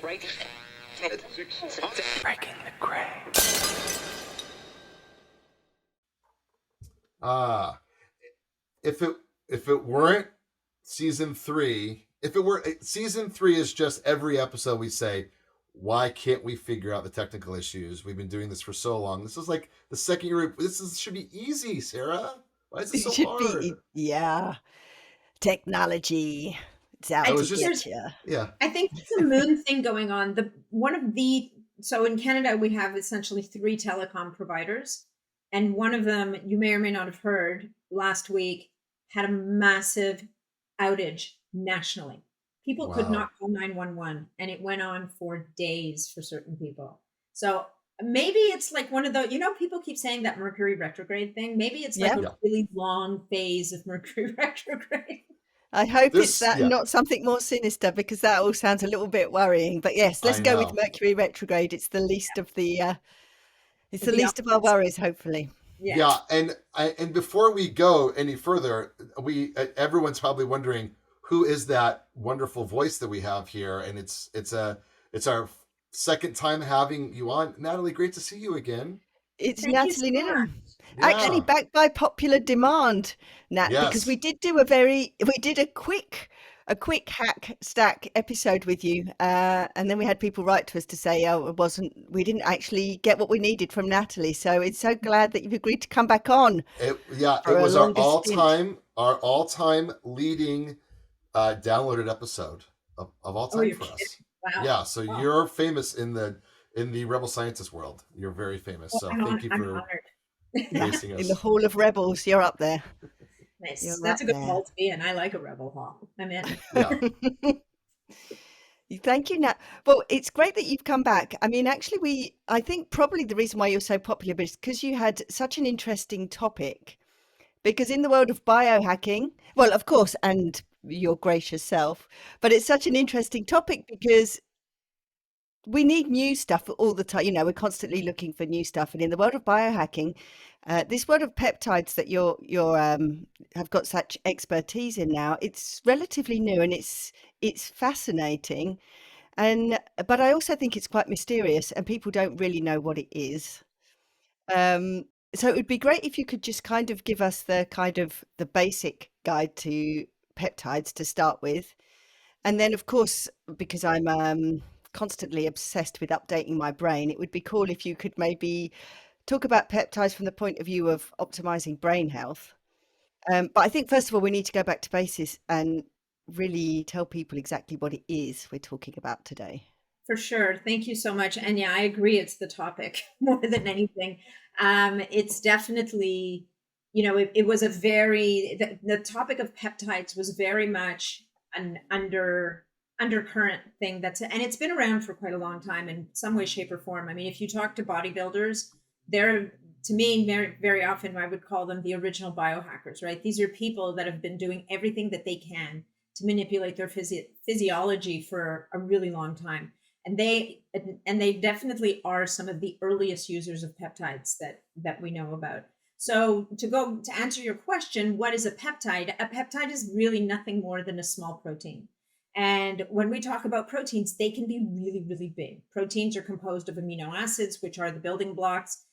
Breaking the gray. If it weren't season 3, season 3 is just every episode we say, why can't we figure out the technical issues? We've been doing this for so long. This is like the second year. Should be easy, Sarah. Why is it so hard? Technology. It's out to get you. Yeah. I think there's a moon thing going on. So in Canada, we have essentially 3 telecom providers. And one of them, you may or may not have heard, last week had a massive outage nationally. People could not call 911, and it went on for days for certain people. So maybe it's like one of those, people keep saying that Mercury retrograde thing. Maybe it's like a really long phase of Mercury retrograde. I hope it's not something more sinister, because that all sounds a little bit worrying. But yes, let's go with Mercury retrograde. It's the least of the least of our worries, hopefully. Yeah, and before we go any further, everyone's probably wondering, who is that wonderful voice that we have here? And it's our second time having you on, Nathalie. Great to see you again. It's Nathalie Niddam. Actually, backed by popular demand, Nat, because we did a quick hack stack episode with you, and then we had people write to us to say, we didn't actually get what we needed from Nathalie. So it's so glad that you've agreed to come back on. It was our all-time leading downloaded episode of all time for us. Wow. Yeah, so you're famous in the Rebel Scientist world. You're very famous. So thank you for gracing us. In the Hall of Rebels, you're up there. Nice. That's a good hall to be in. I like a rebel hall. I'm in. Yeah. Thank you, Nat. Well, it's great that you've come back. I mean, actually, I think probably the reason why you're so popular is because you had such an interesting topic. Because in the world of biohacking, well, of course, and your gracious self, but it's such an interesting topic because we need new stuff all the time. We're constantly looking for new stuff. And in the world of biohacking, this world of peptides that you're have got such expertise in now, it's relatively new and it's fascinating. But I also think it's quite mysterious and people don't really know what it is. So it would be great if you could just kind of give us the basic guide to peptides to start with. And then, of course, because I'm constantly obsessed with updating my brain, it would be cool if you could maybe talk about peptides from the point of view of optimizing brain health. But I think, first of all, we need to go back to basis and really tell people exactly what it is we're talking about today. For sure. Thank you so much. And yeah, I agree. It's the topic more than anything. It's definitely, it was the topic of peptides was very much an undercurrent thing and it's been around for quite a long time in some way, shape or form. I mean, if you talk to bodybuilders, they're, to me, very, very often, I would call them the original biohackers, right? These are people that have been doing everything that they can to manipulate their physiology for a really long time. And they definitely are some of the earliest users of peptides that we know about. So to answer your question, what is a peptide? A peptide is really nothing more than a small protein. And when we talk about proteins, they can be really, really big. Proteins are composed of amino acids, which are the building blocks.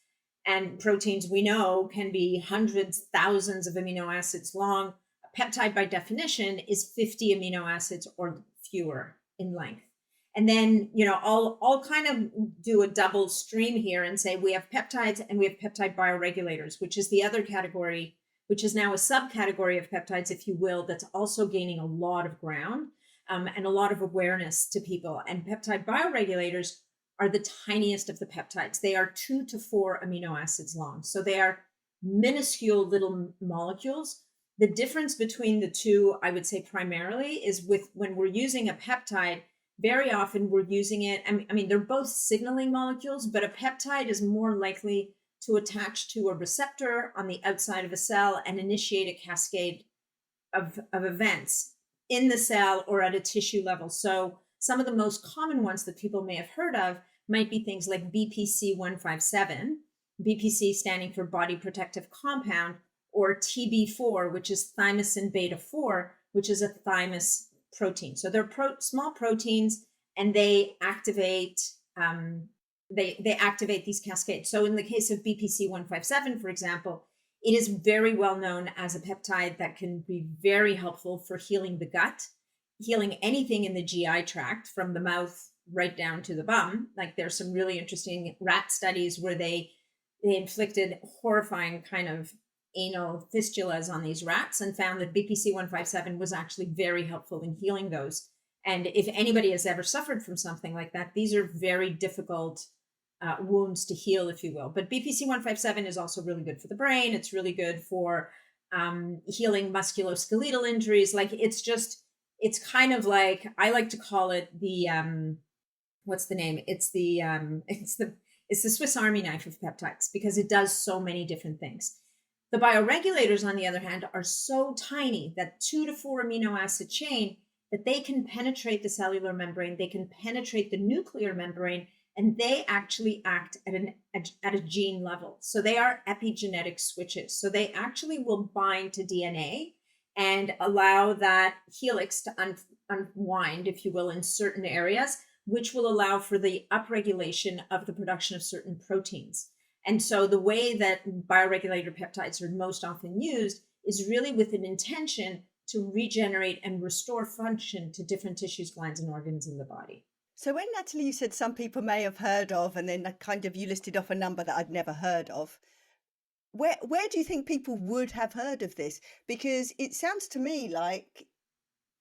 And proteins, we know, can be hundreds, thousands of amino acids long. A peptide, by definition, is 50 amino acids or fewer in length. And then, I'll kind of do a double stream here and say we have peptides and we have peptide bioregulators, which is the other category, which is now a subcategory of peptides, if you will, that's also gaining a lot of ground and a lot of awareness to people. And peptide bioregulators are the tiniest of the peptides. They are 2 to 4 amino acids long. So they are minuscule little molecules. The difference between the two, I would say primarily, is when we're using a peptide, very often we're using it, I mean, they're both signaling molecules, but a peptide is more likely to attach to a receptor on the outside of a cell and initiate a cascade of events in the cell or at a tissue level. So some of the most common ones that people may have heard of might be things like BPC 157, BPC standing for body protective compound, or TB4, which is thymosin beta 4, which is a thymus protein. So they're small proteins, and they activate they activate these cascades. So in the case of BPC 157, for example, it is very well known as a peptide that can be very helpful for healing the gut, healing anything in the GI tract from the mouth right down to the bum. Like there's some really interesting rat studies where they inflicted horrifying kind of anal fistulas on these rats and found that BPC 157 was actually very helpful in healing those. And if anybody has ever suffered from something like that, these are very difficult wounds to heal, if you will. But BPC 157 is also really good for the brain. It's really good for healing musculoskeletal injuries. Like it's kind of like, I like to call it the, what's the name? It's the Swiss Army knife of peptides, because it does so many different things. The bioregulators, on the other hand, are so tiny, that 2 to 4 amino acid chain, that they can penetrate the cellular membrane, they can penetrate the nuclear membrane, and they actually act at a gene level. So they are epigenetic switches. So they actually will bind to DNA and allow that helix to unwind, if you will, in certain areas, which will allow for the upregulation of the production of certain proteins. And so the way that bioregulator peptides are most often used is really with an intention to regenerate and restore function to different tissues, glands, and organs in the body. So when, Natalie, you said some people may have heard of, and then kind of you listed off a number that I'd never heard of, where do you think people would have heard of this? Because it sounds to me like,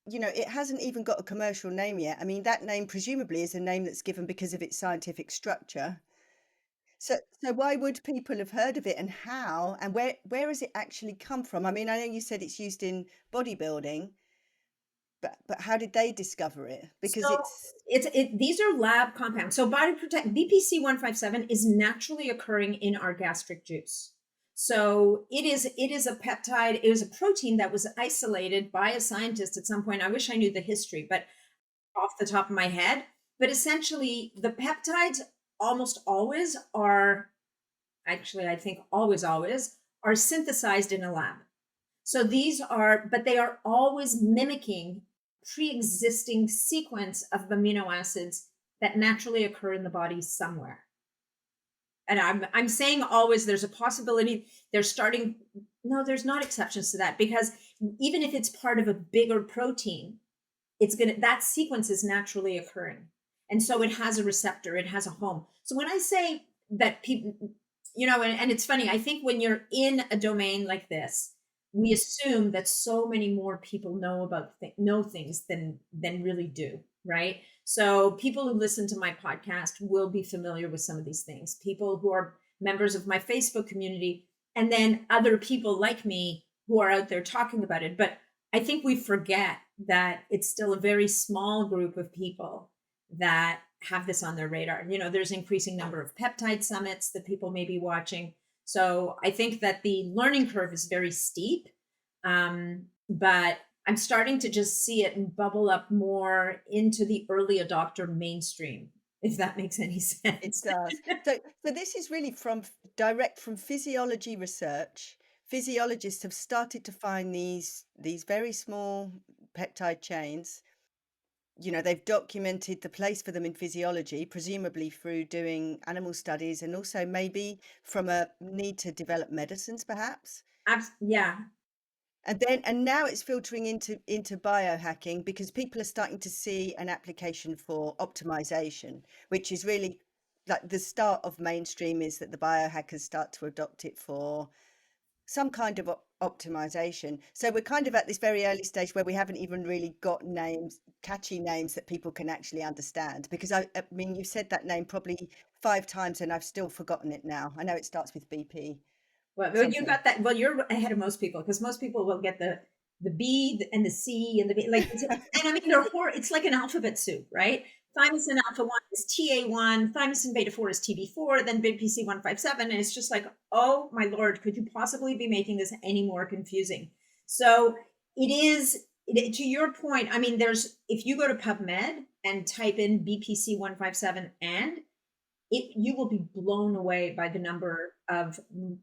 it hasn't even got a commercial name yet. I mean, that name presumably is a name that's given because of its scientific structure. So why would people have heard of it, and how, and where has it actually come from? I mean, I know you said it's used in bodybuilding, but how did they discover it? Because So these are lab compounds. So BPC 157 is naturally occurring in our gastric juice. So it is a peptide. It is a protein that was isolated by a scientist at some point. I wish I knew the history, but off the top of my head. But essentially, the peptides almost always are, actually, I think always are synthesized in a lab. So but they are always mimicking pre-existing sequence of amino acids that naturally occur in the body somewhere. And I'm saying always, there's a possibility there's not exceptions to that, because even if it's part of a bigger protein, that sequence is naturally occurring. And so it has a receptor, it has a home. So when I say that people, and it's funny, I think when you're in a domain like this, we assume that so many more people know things than really do, right? So people who listen to my podcast will be familiar with some of these things. People who are members of my Facebook community, and then other people like me who are out there talking about it. But I think we forget that it's still a very small group of people that have this on their radar. There's an increasing number of peptide summits that people may be watching. So I think that the learning curve is very steep, but I'm starting to just see it bubble up more into the early adopter mainstream, if that makes any sense. It does. So this is really direct from physiology research. Physiologists have started to find these very small peptide chains. They've documented the place for them in physiology, presumably through doing animal studies, and also maybe from a need to develop medicines, perhaps. Yeah. And now it's filtering into biohacking, because people are starting to see an application for optimization, which is really like the start of mainstream, is that the biohackers start to adopt it for some kind of optimization. So we're kind of at this very early stage where we haven't even really got catchy names that people can actually understand, because I mean, you've said that name probably 5 times and I've still forgotten it now. I know it starts with BP. Well, you got that. Well, you're ahead of most people, because most people will get the B and the C and the B. And I mean, it's like an alphabet soup, right? Thymosin alpha 1 is TA1, thymosin beta 4 is TB4, then BPC 157. And it's just like, oh my Lord, could you possibly be making this any more confusing? So to your point, I mean, if you go to PubMed and type in BPC 157 you will be blown away by the number of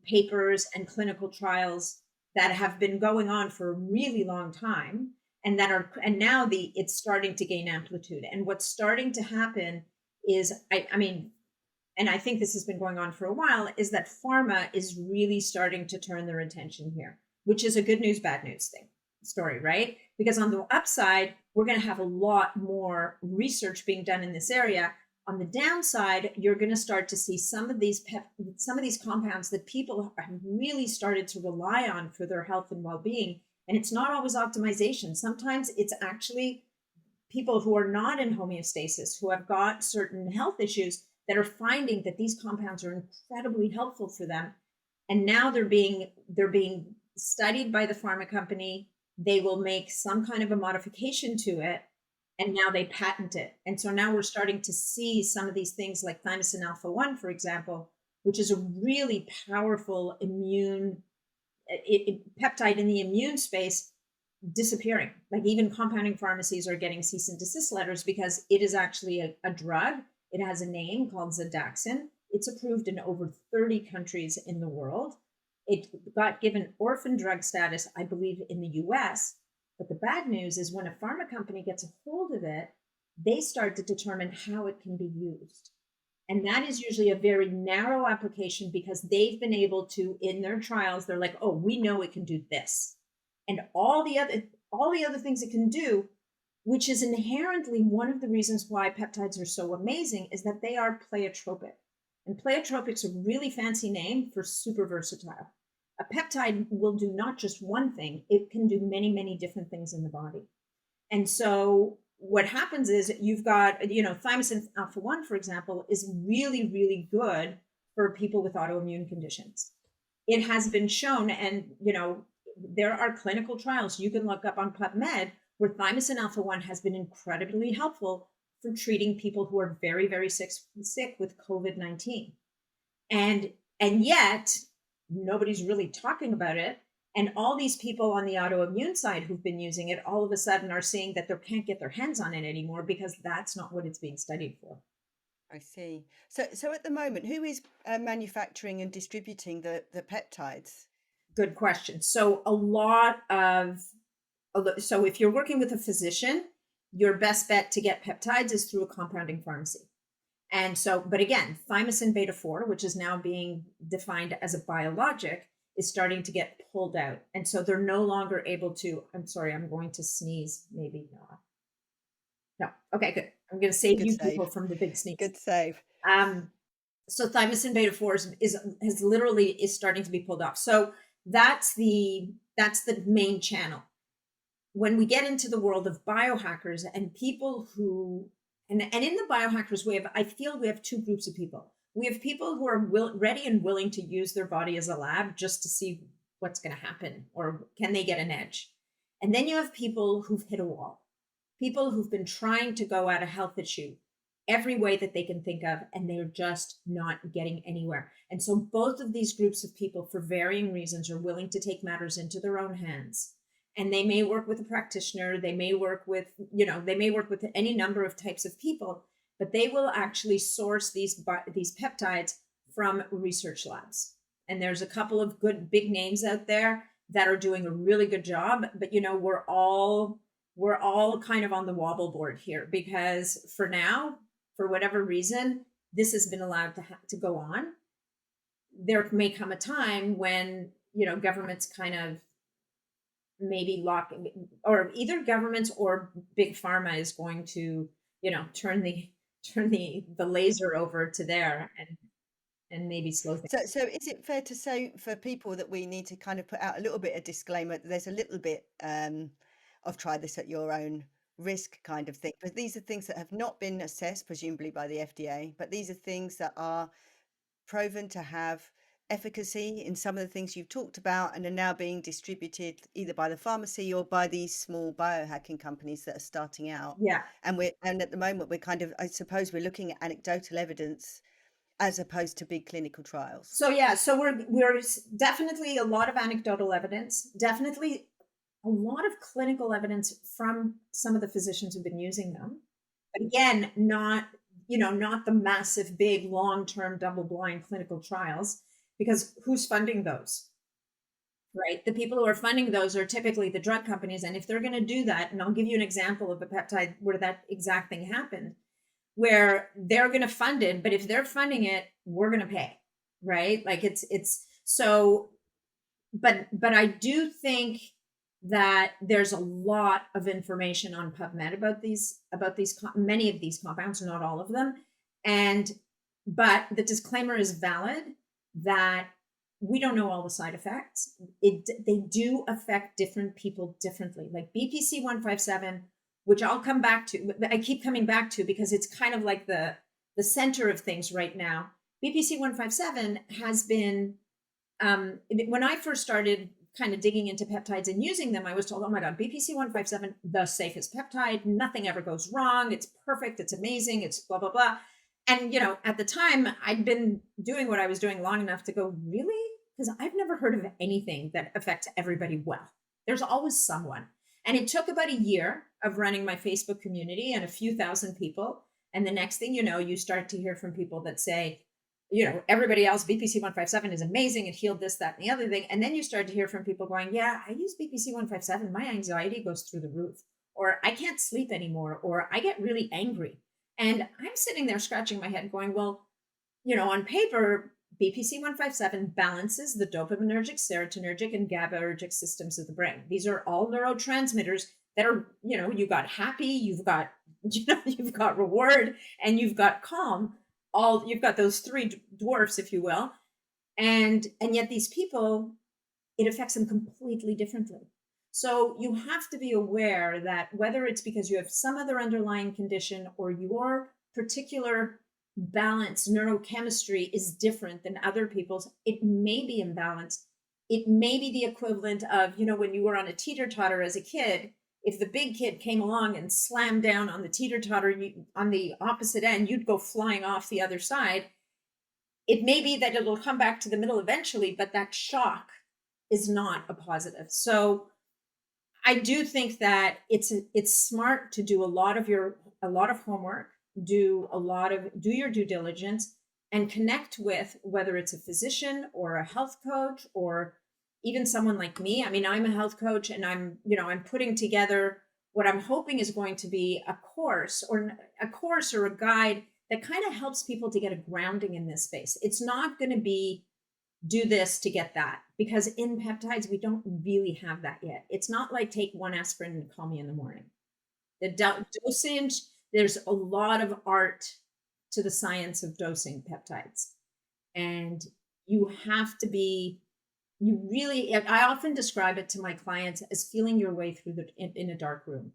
papers and clinical trials that have been going on for a really long time. and now it's starting to gain amplitude. And what's starting to happen is, I mean, and I think this has been going on for a while, is that pharma is really starting to turn their attention here, which is a good news, bad news story, right? Because on the upside, we're going to have a lot more research being done in this area. On the downside, you're going to start to see some of these compounds that people have really started to rely on for their health and well-being. And it's not always optimization. Sometimes it's actually people who are not in homeostasis, who have got certain health issues, that are finding that these compounds are incredibly helpful for them. And now they're being studied by the pharma company. They will make some kind of a modification to it, and now they patent it. And so now we're starting to see some of these things like thymosin alpha 1, for example, which is a really powerful peptide in the immune space, disappearing. Like even compounding pharmacies are getting cease and desist letters because it is actually a drug. It has a name called Zadaxin. It's approved in over 30 countries in the world. It got given orphan drug status, I believe, in the US. But the bad news is when a pharma company gets a hold of it, they start to determine how it can be used. And that is usually a very narrow application because they've been able to, in their trials, they're like, oh, we know it can do this. And all the other things it can do, which is inherently one of the reasons why peptides are so amazing, is that they are pleiotropic. And pleiotropic's a really fancy name for super versatile. A peptide will do not just one thing, it can do many, many different things in the body. And so what happens is you've got, thymosin alpha 1, for example, is really, really good for people with autoimmune conditions. It has been shown, and, there are clinical trials you can look up on PubMed where thymosin alpha 1 has been incredibly helpful for treating people who are very, very sick with COVID-19. And yet, nobody's really talking about it. And all these people on the autoimmune side who've been using it all of a sudden are saying that they can't get their hands on it anymore because that's not what it's being studied for. I see. So at the moment, who is manufacturing and distributing the peptides? Good question. So so if you're working with a physician, your best bet to get peptides is through a compounding pharmacy. And so, but again, thymosin beta 4, which is now being defined as a biologic, is starting to get pulled out. And so they're no longer able to, I'm sorry, I'm going to sneeze. Maybe not. No. Okay, good. I'm going to save you people from the big sneeze. Good save. So thymosin beta 4 is starting to be pulled off. So that's the main channel. When we get into the world of biohackers and people who, and in the biohackers, I feel we have two groups of people. We have people who are ready and willing to use their body as a lab just to see what's going to happen, or can they get an edge? And then you have people who've hit a wall, people who've been trying to go at a health issue every way that they can think of, and they're just not getting anywhere. And so both of these groups of people, for varying reasons, are willing to take matters into their own hands. And they may work with a practitioner, they may work with any number of types of people, but they will actually source these peptides from research labs. And there's a couple of good big names out there that are doing a really good job, but we're all kind of on the wobble board here, because for now, for whatever reason, this has been allowed to go on. There may come a time when governments kind of maybe or either governments or big pharma is going to turn the laser over to there and maybe slow things. So is it fair to say for people that we need to kind of put out a little bit of disclaimer that there's a little bit of try this at your own risk kind of thing, but these are things that have not been assessed presumably by the FDA, but these are things that are proven to have efficacy in some of the things you've talked about and are now being distributed either by the pharmacy or by these small biohacking companies that are starting out. Yeah. And at the moment we're kind of, I suppose we're looking at anecdotal evidence as opposed to big clinical trials. So we're definitely a lot of anecdotal evidence, definitely a lot of clinical evidence from some of the physicians who've been using them. But again, not the massive, big, long-term double-blind clinical trials, because who's funding those? right? The people who are funding those are typically the drug companies. And if they're going to do that, and I'll give you an example of a peptide where that exact thing happened, where they're going to fund it, but if they're funding it, we're going to pay, right? Like it's so, but I do think that there's a lot of information on PubMed about many of these compounds, not all of them. And, but the disclaimer is valid that we don't know all the side effects. They do affect different people differently. Like BPC 157, which I'll come back to, I keep coming back to because it's kind of like the center of things right now. BPC 157 has been, when I first started kind of digging into peptides and using them, I was told, oh my God, BPC 157, the safest peptide, nothing ever goes wrong. It's perfect. It's amazing. It's blah, blah, blah. And, you know, at the time I'd been doing what I was doing long enough to go, really? Because I've never heard of anything that affects everybody well. There's always someone. And it took about a year of running my Facebook community and a few thousand people. And the next thing you know, you start to hear from people that say, you know, everybody else, BPC 157 is amazing. It healed this, that, and the other thing. And then you start to hear from people going, yeah, I use BPC 157. My anxiety goes through the roof, or I can't sleep anymore, or I get really angry. And I'm sitting there scratching my head going, well, you know, on paper, BPC 157 balances the dopaminergic, serotonergic, and GABAergic systems of the brain. These are all neurotransmitters that are, you know, you got happy, you've got, you know, you've got reward, and you've got calm. You've got those three dwarfs, if you will. And yet these people, it affects them completely differently. So you have to be aware that whether it's because you have some other underlying condition or your particular balance neurochemistry is different than other people's, it may be imbalanced. It may be the equivalent of, you know, when you were on a teeter-totter as a kid, if the big kid came along and slammed down on the teeter-totter on the opposite end, you'd go flying off the other side. It may be that it'll come back to the middle eventually, but that shock is not a positive. So I do think that it's smart to do a lot of homework, do your due diligence, and connect with whether it's a physician or a health coach or even someone like me. I mean, I'm a health coach, and I'm putting together what I'm hoping is going to be a course or a guide that kind of helps people to get a grounding in this space. It's not going to be do this to get that, because in peptides, we don't really have that yet. It's not like take one aspirin and call me in the morning. The dosage, there's a lot of art to the science of dosing peptides. And you have to be, I often describe it to my clients as feeling your way through in a dark room,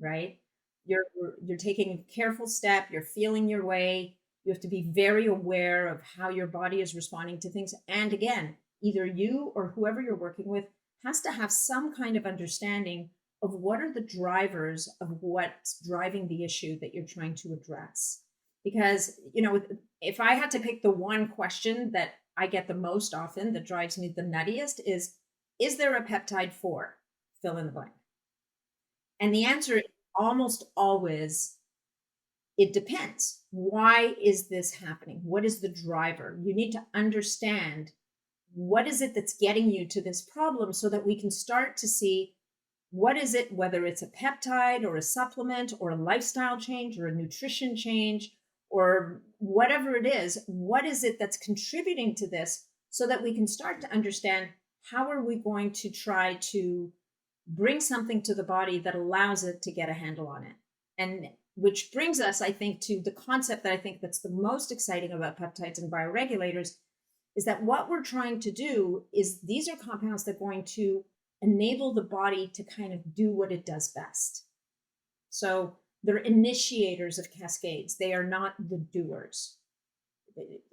right? You're taking a careful step, you're feeling your way. You have to be very aware of how your body is responding to things. And again, either you or whoever you're working with has to have some kind of understanding of what are the drivers of what's driving the issue that you're trying to address. Because, you know, if I had to pick the one question that I get the most often that drives me the nuttiest is there a peptide for fill in the blank? And the answer is almost always, it depends. Why is this happening? What is the driver? You need to understand what is it that's getting you to this problem so that we can start to see what is it, whether it's a peptide or a supplement or a lifestyle change or a nutrition change or whatever it is, what is it that's contributing to this so that we can start to understand how are we going to try to bring something to the body that allows it to get a handle on it. And which brings us, I think, to the concept that I think that's the most exciting about peptides and bioregulators is that what we're trying to do is these are compounds that are going to enable the body to kind of do what it does best. So they're initiators of cascades. They are not the doers,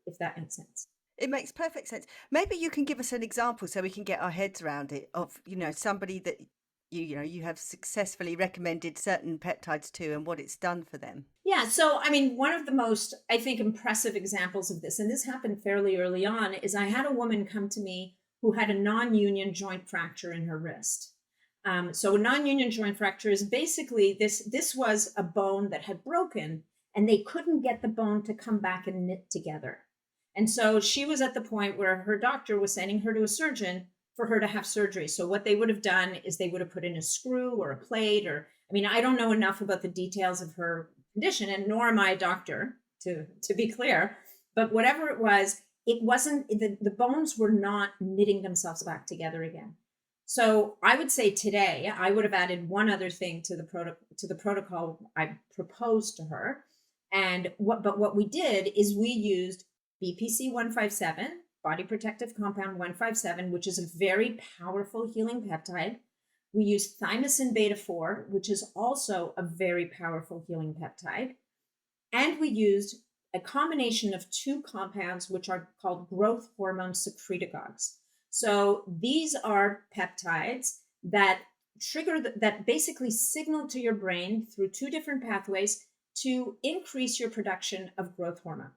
if that makes sense. It makes perfect sense. Maybe you can give us an example so we can get our heads around it of, you know, somebody that you have successfully recommended certain peptides to and what it's done for them. Yeah. So, I mean, one of the most, I think, impressive examples of this, and this happened fairly early on, is I had a woman come to me who had a non-union joint fracture in her wrist. So a non-union joint fracture is basically this was a bone that had broken and they couldn't get the bone to come back and knit together. And so she was at the point where her doctor was sending her to a surgeon for her to have surgery. So what they would have done is they would have put in a screw or a plate, or, I mean, I don't know enough about the details of her condition, and nor am I a doctor, to be clear, but whatever it wasn't, the bones were not knitting themselves back together again. So I would say today I would have added one other thing to the protocol I proposed to her. And what we did is we used BPC 157, body protective compound 157, which is a very powerful healing peptide. We used thymosin beta 4, which is also a very powerful healing peptide. And we used a combination of two compounds, which are called growth hormone secretagogues. So these are peptides that that basically signal to your brain through two different pathways to increase your production of growth hormone.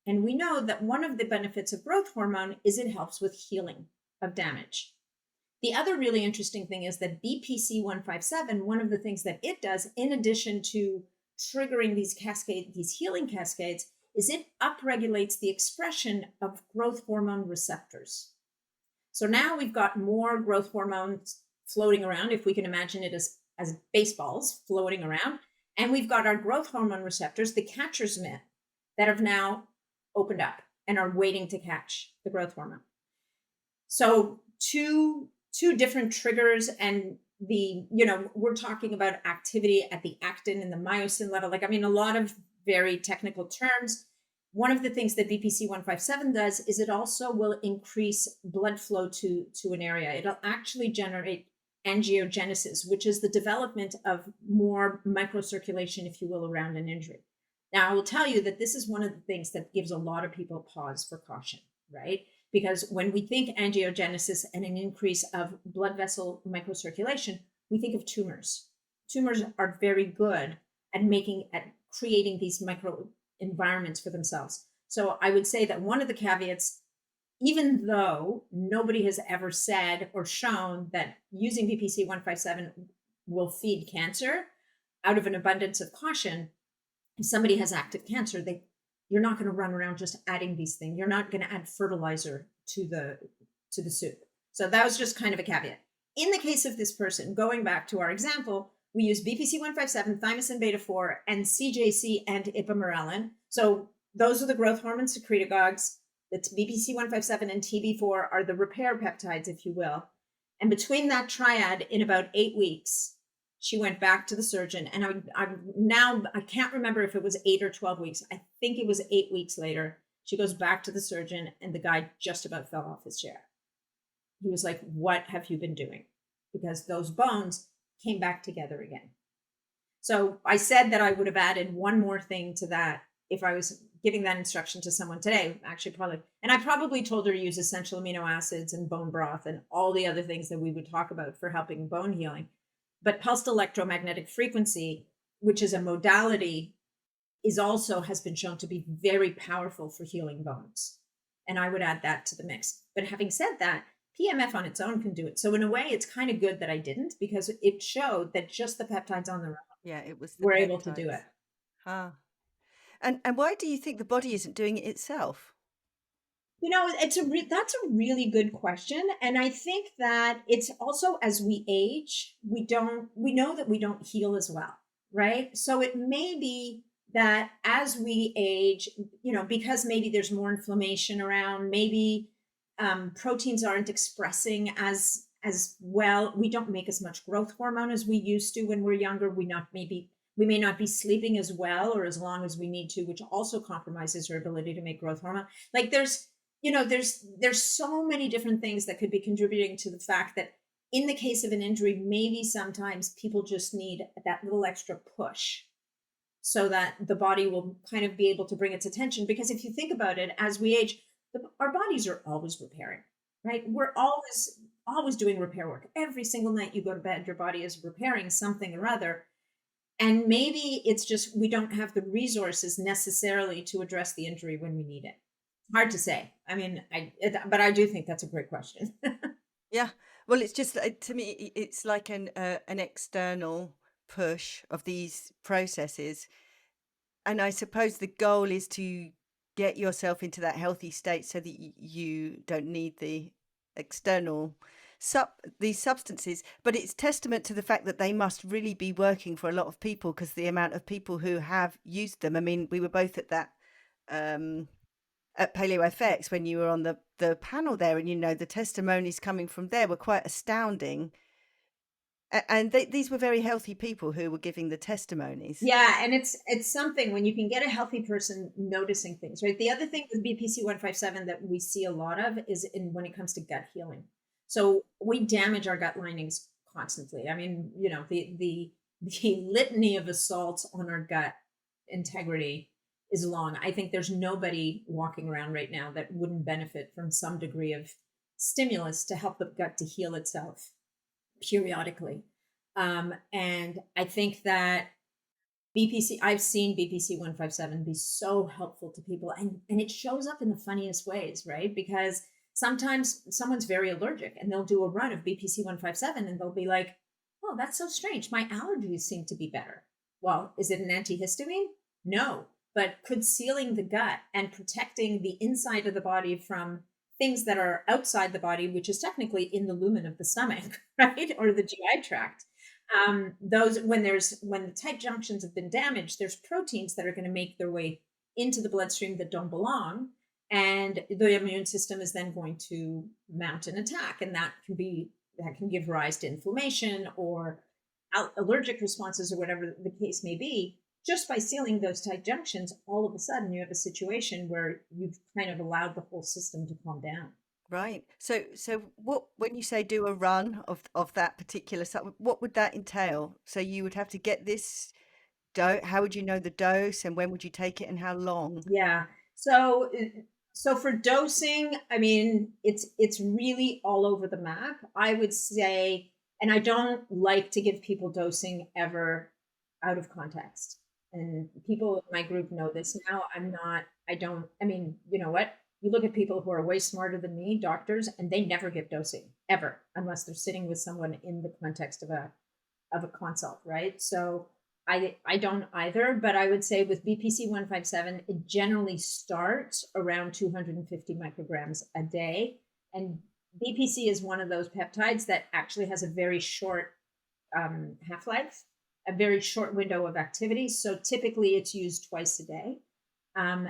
And we know that one of the benefits of growth hormone is it helps with healing of damage. The other really interesting thing is that BPC 157, one of the things that it does, in addition to triggering these healing cascades, is it upregulates the expression of growth hormone receptors. So now we've got more growth hormones floating around, if we can imagine it as baseballs floating around. And we've got our growth hormone receptors, the catcher's mitt, that have now opened up and are waiting to catch the growth hormone. So two different triggers, and we're talking about activity at the actin and the myosin level. Like, I mean, a lot of very technical terms. One of the things that BPC 157 does is it also will increase blood flow to an area. It'll actually generate angiogenesis, which is the development of more microcirculation, if you will, around an injury. Now, I will tell you that this is one of the things that gives a lot of people pause for caution, right? Because when we think angiogenesis and an increase of blood vessel microcirculation, we think of tumors. Tumors are very good at creating these micro environments for themselves. So I would say that one of the caveats, even though nobody has ever said or shown that using BPC 157 will feed cancer, out of an abundance of caution, if somebody has active cancer, you're not going to run around just adding these things. You're not going to add fertilizer to the soup. So that was just kind of a caveat. In the case of this person, going back to our example, we use BPC 157, thymosin beta 4, and CJC and ipamorelin. So those are the growth hormone secretagogues. The BPC 157 and TB4 are the repair peptides, if you will. And between that triad, in about 8 weeks, she went back to the surgeon. And I can't remember if it was 8 or 12 weeks. I think it was 8 weeks later. She goes back to the surgeon, and the guy just about fell off his chair. He was like, "What have you been doing?" Because those bones came back together again. So I said that I would have added one more thing to that if I was giving that instruction to someone today, actually probably. And I probably told her to use essential amino acids and bone broth and all the other things that we would talk about for helping bone healing. But pulsed electromagnetic frequency, which is a modality, has been shown to be very powerful for healing bones. And I would add that to the mix. But having said that, PMF on its own can do it. So in a way, it's kind of good that I didn't, because it showed that just the peptides on their own were able to do it. Huh. And why do you think the body isn't doing it itself? That's a really good question. And I think that it's also, as we age, we know that we don't heal as well, right? So it may be that as we age, because maybe there's more inflammation around, maybe proteins aren't expressing as well. We don't make as much growth hormone as we used to when we're younger. We may not be sleeping as well or as long as we need to, which also compromises our ability to make growth hormone. Like there's so many different things that could be contributing to the fact that in the case of an injury, maybe sometimes people just need that little extra push so that the body will kind of be able to bring its attention. Because if you think about it, as we age, our bodies are always repairing, right? We're always doing repair work. Every single night you go to bed, your body is repairing something or other. And maybe it's just we don't have the resources necessarily to address the injury when we need it. Hard to say. I mean, but I do think that's a great question. Yeah. Well, it's just to me, it's like an external push of these processes, and I suppose the goal is to get yourself into that healthy state so that you don't need the external these substances, but it's testament to the fact that they must really be working for a lot of people, because the amount of people who have used them. I mean, we were both at that at Paleo FX when you were on the panel there, and the testimonies coming from there were quite astounding. And these were very healthy people who were giving the testimonies. Yeah, and it's something when you can get a healthy person noticing things, right? The other thing with BPC 157 that we see a lot of is when it comes to gut healing. So we damage our gut linings constantly. I mean, the litany of assaults on our gut integrity is long. I think there's nobody walking around right now that wouldn't benefit from some degree of stimulus to help the gut to heal itself periodically. And I think that I've seen BPC 157 be so helpful to people, and it shows up in the funniest ways, right? Because sometimes someone's very allergic and they'll do a run of BPC 157 and they'll be like, oh, that's so strange. My allergies seem to be better. Well, is it an antihistamine? No, but could sealing the gut and protecting the inside of the body from things that are outside the body, which is technically in the lumen of the stomach, right? Or the GI tract. Those, when the tight junctions have been damaged, there's proteins that are going to make their way into the bloodstream that don't belong. And the immune system is then going to mount an attack. And that can give rise to inflammation or allergic responses or whatever the case may be. Just by sealing those tight junctions, all of a sudden you have a situation where you've kind of allowed the whole system to calm down. Right. So what, when you say do a run of that particular what would that entail? So you would have to get this dose. How would you know the dose, and when would you take it, and how long? Yeah. So for dosing, I mean, it's really all over the map. I would say, and I don't like to give people dosing ever out of context. And people in my group know this now. I mean, you know what? You look at people who are way smarter than me, doctors, and they never give dosing ever, unless they're sitting with someone in the context of a consult, right? So I don't either, but I would say with BPC 157, it generally starts around 250 micrograms a day. And BPC is one of those peptides that actually has a very short half-life, a very short window of activity. So typically it's used twice a day.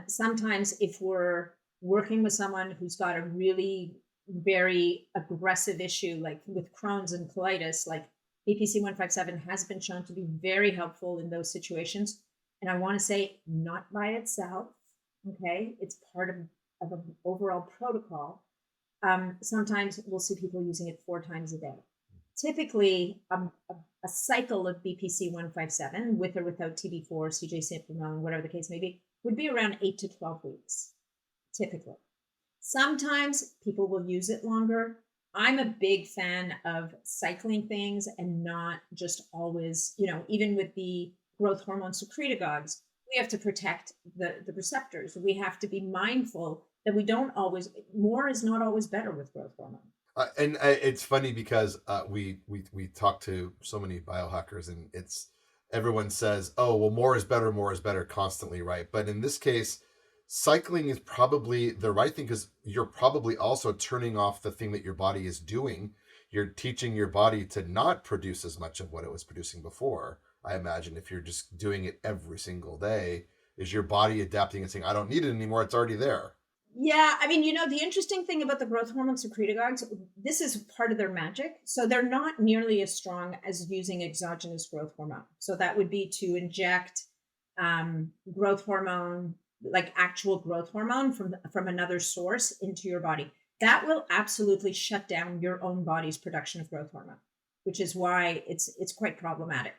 Sometimes if we're working with someone who's got a really very aggressive issue, like with Crohn's and colitis, like BPC 157 has been shown to be very helpful in those situations. And I want to say not by itself. Okay. It's part of an overall protocol. Sometimes we'll see people using it 4 times a day. Typically, a cycle of BPC 157 with or without TB4, CJ Simplemone, whatever the case may be, would be around 8 to 12 weeks, typically. Sometimes people will use it longer. I'm a big fan of cycling things and not just always, even with the growth hormone secretagogues, we have to protect the receptors. We have to be mindful that more is not always better with growth hormone. And it's funny because we talk to so many biohackers, and everyone says, oh, well, more is better constantly, right? But in this case, cycling is probably the right thing, because you're probably also turning off the thing that your body is doing. You're teaching your body to not produce as much of what it was producing before. I imagine if you're just doing it every single day, is your body adapting and saying, I don't need it anymore, it's already there. Yeah, I mean, the interesting thing about the growth hormone secretagogues, this is part of their magic. So they're not nearly as strong as using exogenous growth hormone. So that would be to inject growth hormone, like actual growth hormone from another source into your body. That will absolutely shut down your own body's production of growth hormone, which is why it's quite problematic.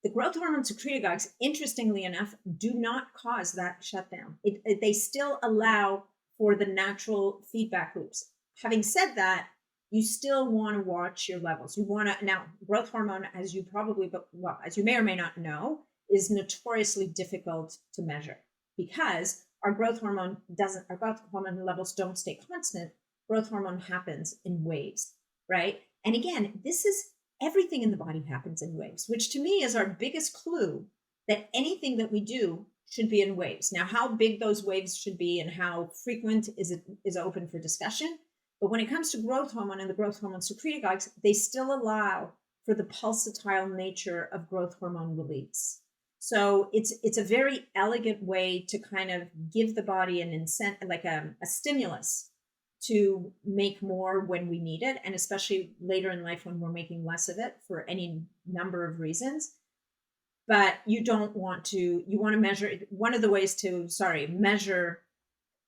The growth hormone secretagogues, interestingly enough, do not cause that shutdown. They still allow for the natural feedback loops. Having said that, you still want to watch your levels. You want to, now, growth hormone, as you may or may not know, is notoriously difficult to measure, because our growth hormone levels don't stay constant. Growth hormone happens in waves, right? And again, everything in the body happens in waves, which to me is our biggest clue that anything that we do should be in waves. Now, how big those waves should be and how frequent is open for discussion. But when it comes to growth hormone and the growth hormone secretagogues, they still allow for the pulsatile nature of growth hormone release. So it's a very elegant way to kind of give the body an incentive, like a stimulus to make more when we need it, and especially later in life when we're making less of it for any number of reasons. But you want to measure, one of the ways to, measure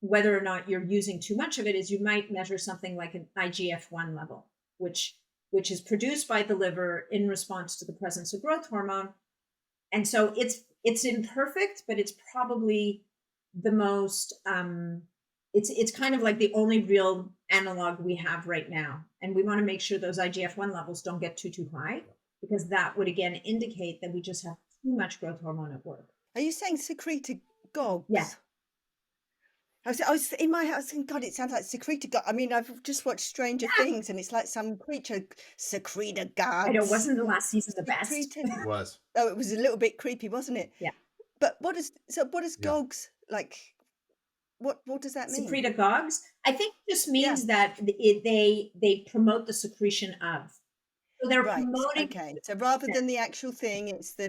whether or not you're using too much of it is you might measure something like an IGF-1 level, which is produced by the liver in response to the presence of growth hormone. And so it's imperfect, but it's probably the most, it's kind of like the only real analog we have right now. And we want to make sure those IGF-1 levels don't get too high, because that would again indicate that we just have too much growth hormone at work. Are you saying secretagogues? Yeah. I was in my house thinking, God, it sounds like secretagogue. I mean, I've just watched Stranger Things, and it's like some creature, secretagogues. I know, wasn't the last season the best? It was. Oh, it was a little bit creepy, wasn't it? Yeah. But what does gogs like? What does that mean? Secretagogues, I think it just means that they promote the secretion of. So they're promoting. Okay. So rather than the actual thing, it's the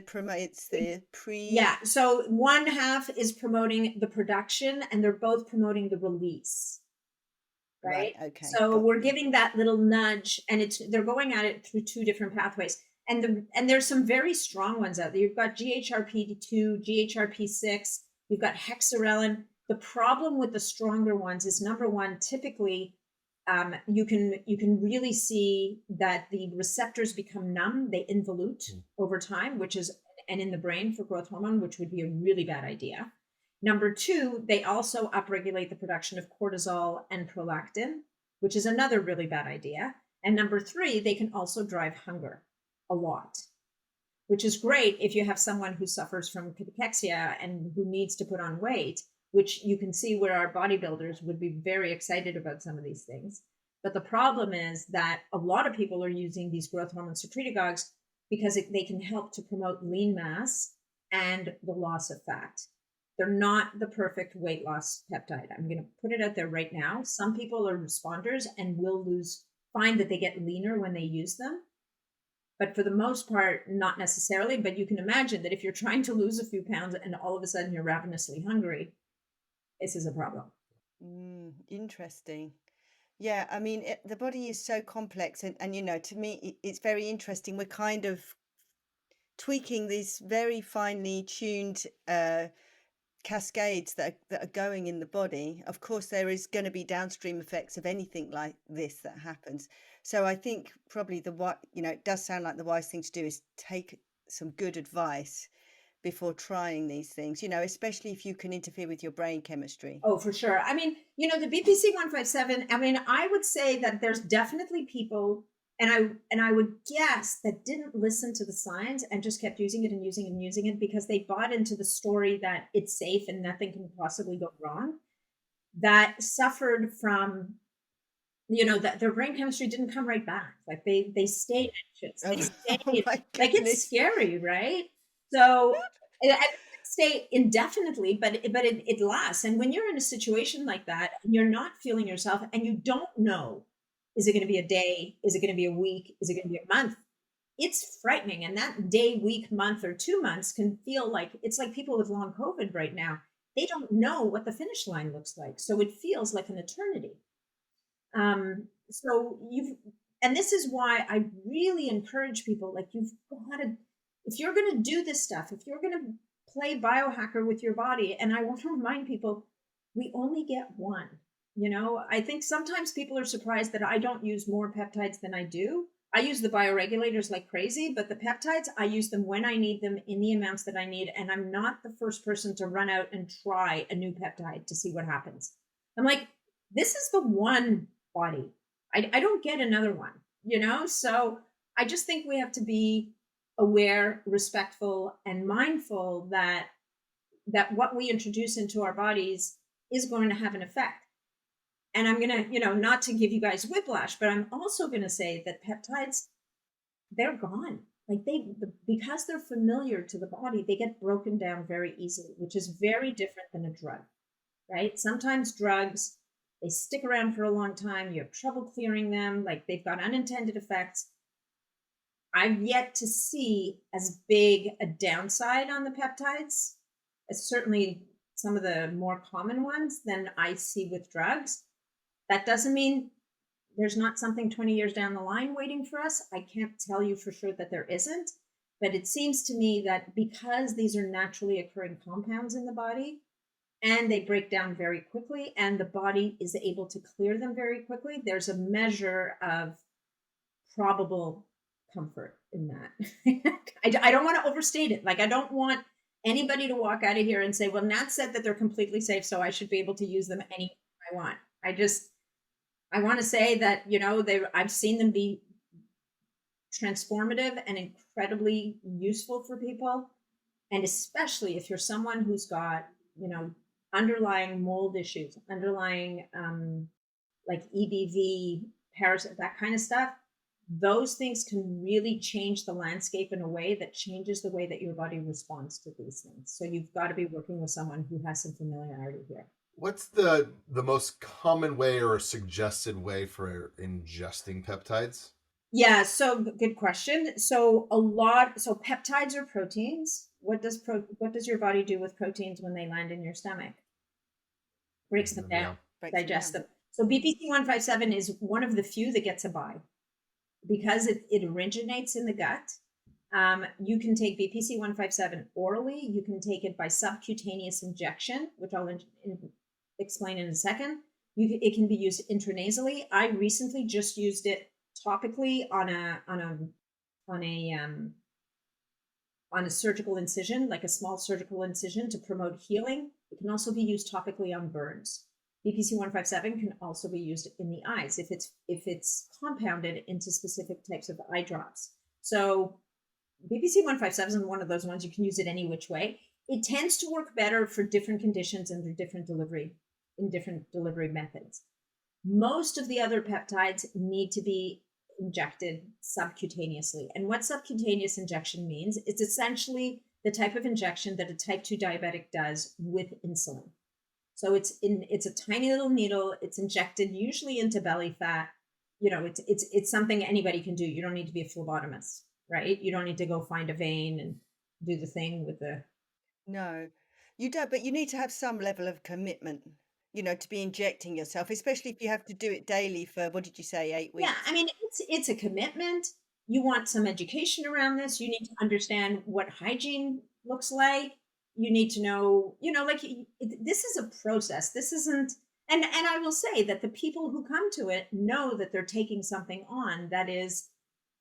pre. Yeah. So one half is promoting the production, and they're both promoting the release. Right. Okay. So we're giving that little nudge, and they're going at it through two different pathways. And there's some very strong ones out there. You've got GHRP2, GHRP6. You've got hexarelin. The problem with the stronger ones is, number one, typically. You can really see that the receptors become numb, they involute over time, and in the brain for growth hormone, which would be a really bad idea. Number two, they also upregulate the production of cortisol and prolactin, which is another really bad idea. And number three, they can also drive hunger a lot, which is great if you have someone who suffers from cachexia and who needs to put on weight, which you can see where our bodybuilders would be very excited about some of these things. But the problem is that a lot of people are using these growth hormone secretagogues because they can help to promote lean mass and the loss of fat. They're not the perfect weight loss peptide. I'm going to put it out there right now. Some people are responders and will find that they get leaner when they use them. But for the most part, not necessarily. But you can imagine that if you're trying to lose a few pounds and all of a sudden you're ravenously hungry, this is a problem. Interesting. Yeah, I mean, the body is so complex, and to me, it's very interesting. We're kind of tweaking these very finely tuned cascades that are going in the body. Of course, there is going to be downstream effects of anything like this that happens. So I think probably it does sound like the wise thing to do is take some good advice before trying these things, especially if you can interfere with your brain chemistry. Oh, for sure. I mean, the BPC 157, I mean, I would say that there's definitely people, and I would guess, that didn't listen to the science and just kept using it and using it and using it because they bought into the story that it's safe and nothing can possibly go wrong, that suffered from, that their brain chemistry didn't come right back. Like they stayed anxious. They stayed, like, it's scary, right? So it stay indefinitely, but it lasts. And when you're in a situation like that, and you're not feeling yourself, and you don't know, is it going to be a day? Is it going to be a week? Is it going to be a month? It's frightening. And that day, week, month, or 2 months can feel like, it's like people with long COVID right now. They don't know what the finish line looks like. So it feels like an eternity. And this is why I really encourage people, like, you've got to, if you're going to do this stuff, if you're going to play biohacker with your body, and I want to remind people, we only get one. I think sometimes people are surprised that I don't use more peptides than I do. I use the bioregulators like crazy, but the peptides, I use them when I need them in the amounts that I need. And I'm not the first person to run out and try a new peptide to see what happens. I'm like, this is the one body. I don't get another one, So I just think we have to be aware, respectful, and mindful that what we introduce into our bodies is going to have an effect. And I'm going to, not to give you guys whiplash, but I'm also going to say that peptides, they're gone. Like because they're familiar to the body, they get broken down very easily, which is very different than a drug, right? Sometimes drugs, they stick around for a long time, you have trouble clearing them, like they've got unintended effects. I've yet to see as big a downside on the peptides, as certainly some of the more common ones, than I see with drugs. That doesn't mean there's not something 20 years down the line waiting for us. I can't tell you for sure that there isn't, but it seems to me that because these are naturally occurring compounds in the body and they break down very quickly and the body is able to clear them very quickly, there's a measure of probable comfort in that. I don't want to overstate it. Like, I don't want anybody to walk out of here and say, well, Nat said that they're completely safe, so I should be able to use them any I want. I want to say that, I've seen them be transformative and incredibly useful for people. And especially if you're someone who's got, underlying mold issues, underlying like EBV, parasite, that kind of stuff, those things can really change the landscape in a way that changes the way that your body responds to these things. So you've got to be working with someone who has some familiarity here. What's the most common way or suggested way for ingesting peptides? Yeah, so good question. So peptides are proteins. What does your body do with proteins when they land in your stomach? Breaks them down, digests them. So BPC-157 is one of the few that gets a buy because it originates in the gut. You can take BPC-157 orally. You can take it by subcutaneous injection, which I'll explain in a second. It can be used intranasally. I recently just used it topically on a surgical incision, like a small surgical incision, to promote healing. It can also be used topically on burns. BPC-157 can also be used in the eyes if it's compounded into specific types of eye drops. So BPC-157 is one of those ones you can use it any which way. It tends to work better for different conditions and different delivery methods. Most of the other peptides need to be injected subcutaneously. And what subcutaneous injection means, it's essentially the type of injection that a type 2 diabetic does with insulin. So it's a tiny little needle. It's injected usually into belly fat. It's something anybody can do. You don't need to be a phlebotomist, right? You don't need to go find a vein and do the thing with the... No, you don't, but you need to have some level of commitment, to be injecting yourself, especially if you have to do it daily for, what did you say, 8 weeks? Yeah, I mean, it's a commitment. You want some education around this. You need to understand what hygiene looks like. You need to know, this is a process. This isn't, and I will say that the people who come to it know that they're taking something on that is,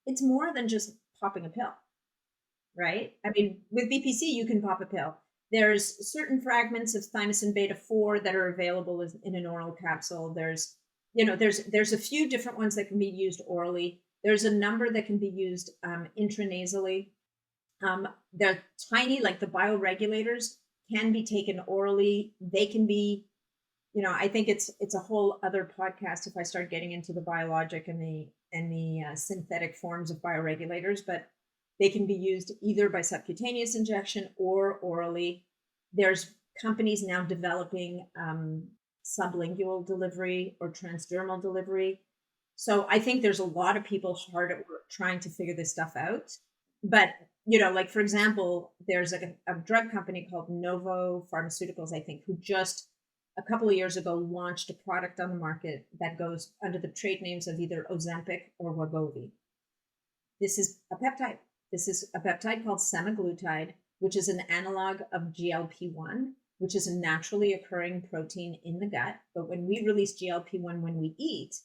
it's more than just popping a pill, right? I mean, with BPC, you can pop a pill. There's certain fragments of thymosin beta-4 that are available in an oral capsule. There's a few different ones that can be used orally. There's a number that can be used intranasally. They're tiny, like the bioregulators can be taken orally. They can be, I think it's a whole other podcast if I start getting into the biologic and the synthetic forms of bioregulators, but they can be used either by subcutaneous injection or orally. There's companies now developing sublingual delivery or transdermal delivery. So I think there's a lot of people hard at work trying to figure this stuff out. But, like, for example, there's a drug company called Novo Pharmaceuticals, I think, who just a couple of years ago launched a product on the market that goes under the trade names of either Ozempic or Wegovy. This is a peptide. This is a peptide called semaglutide, which is an analog of GLP-1, which is a naturally occurring protein in the gut. But when we release GLP-1 when we eat,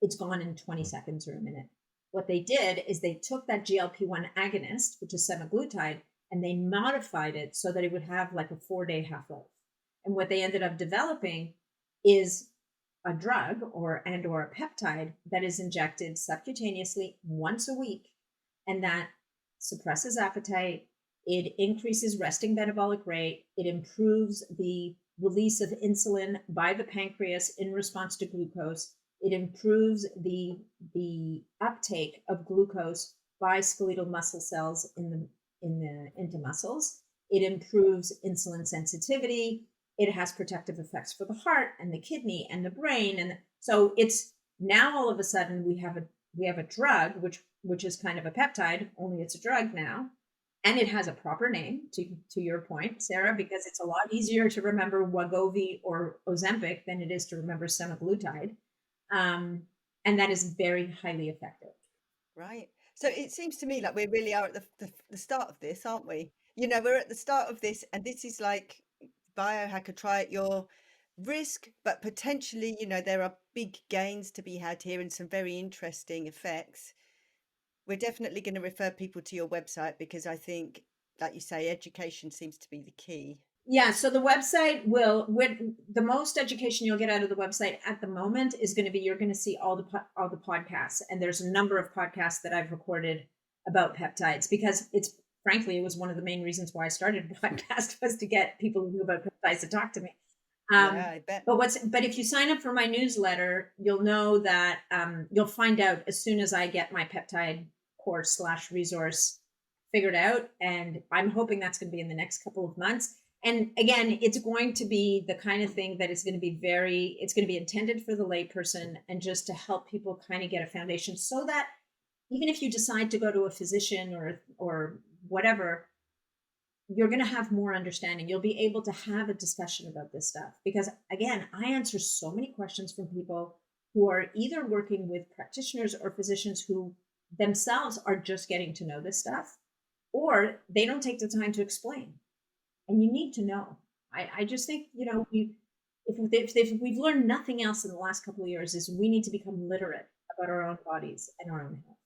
it's gone in 20 seconds or a minute. What they did is they took that GLP-1 agonist, which is semaglutide, and they modified it so that it would have like a 4-day half-life. And what they ended up developing is a drug or a peptide that is injected subcutaneously once a week, and that suppresses appetite. It increases resting metabolic rate. It improves the release of insulin by the pancreas in response to glucose. It improves the uptake of glucose by skeletal muscle cells into muscles. It improves insulin sensitivity. it has protective effects for the heart and the kidney and the brain. And so it's now all of a sudden we have a drug, which is kind of a peptide, only it's a drug now. And it has a proper name, to your point, Sarah, because it's a lot easier to remember Wegovy or Ozempic than it is to remember semaglutide. And that is very highly effective. Right. So it seems to me like we really are at the start of this, aren't we? You know, we're at the start of this, and this is like biohacker, try at your risk, but potentially, you know, there are big gains to be had here and some very interesting effects. We're definitely going to refer people to your website because I think, like you say, education seems to be the key. Yeah, so the website the most education you'll get out of the website at the moment is going to be, you're going to see all the podcasts, and there's a number of podcasts that I've recorded about peptides, because frankly, it was one of the main reasons why I started a podcast, was to get people who knew about peptides to talk to me. Yeah, I bet. But if you sign up for my newsletter, you'll know that you'll find out as soon as I get my peptide course / resource figured out. And I'm hoping that's going to be in the next couple of months. And again, it's going to be the kind of thing that is going to be it's going to be intended for the layperson, and just to help people kind of get a foundation, so that even if you decide to go to a physician or whatever, you're going to have more understanding. You'll be able to have a discussion about this stuff, because again, I answer so many questions from people who are either working with practitioners or physicians who themselves are just getting to know this stuff, or they don't take the time to explain. And you need to know. I just think, you know, if we've learned nothing else in the last couple of years, is we need to become literate about our own bodies and our own health.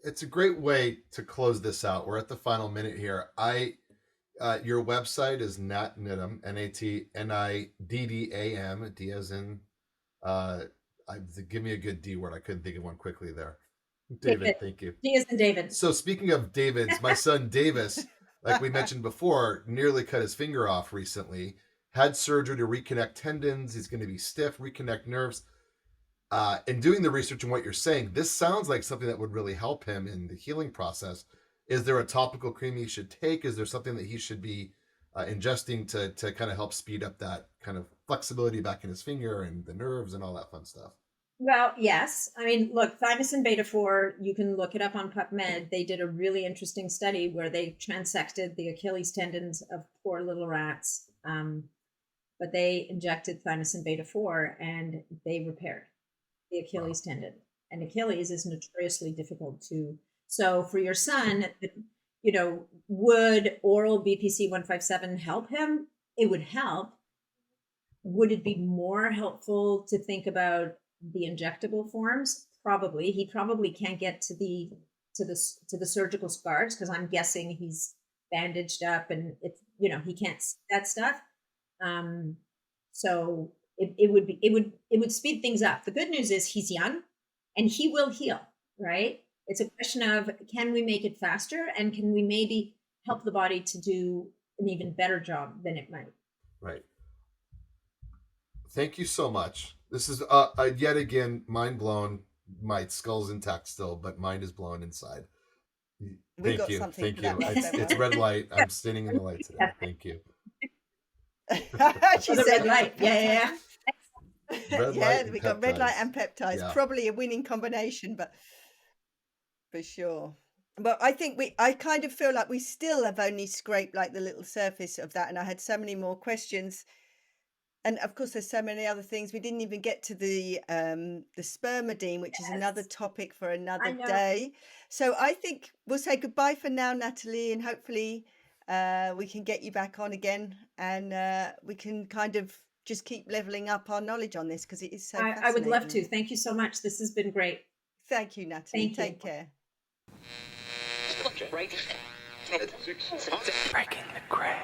It's a great way to close this out. We're at the final minute here. Your website is Nat Niddam, Natniddam, D as in, give me a good D word. I couldn't think of one quickly there. David, thank you. D as in David. So speaking of Davids, my son Davis, like we mentioned before, nearly cut his finger off recently, had surgery to reconnect tendons. He's going to be stiff, reconnect nerves. In doing the research and what you're saying, this sounds like something that would really help him in the healing process. Is there a topical cream he should take? Is there something that he should be ingesting to kind of help speed up that kind of flexibility back in his finger and the nerves and all that fun stuff? Well, yes. I mean, look, thymosin beta-4, you can look it up on PubMed. They did a really interesting study where they transected the Achilles tendons of poor little rats, but they injected thymosin beta-4 and they repaired the Achilles tendon. And Achilles is notoriously difficult to. So for your son, you know, would oral BPC 157 help him? It would help. Would it be more helpful to think about the injectable forms? Probably. He probably can't get to the surgical scars, because I'm guessing he's bandaged up and it's, you know, he can't see that stuff. So it would speed things up. The good news is he's young and he will heal, right? It's a question of, can we make it faster, and can we maybe help the body to do an even better job than it might? Right. Thank you so much. This is yet again mind blown. My skull's intact still, but mind is blown inside. Thank you. Thank you. It's red light. I'm standing in the light today. Thank you. She said, red light. Yeah. Yeah, we got red light and peptides. Yeah. Probably a winning combination, but for sure. But I think I kind of feel like we still have only scraped like the little surface of that, and I had so many more questions. And of course, there's so many other things. We didn't even get to the spermidine, which is another topic for another day. So I think we'll say goodbye for now, Nathalie, and hopefully we can get you back on again, and we can kind of just keep leveling up our knowledge on this, because it is so fascinating. I would love to. Thank you so much. This has been great. Thank you, Nathalie. Take care. Breaking the gray.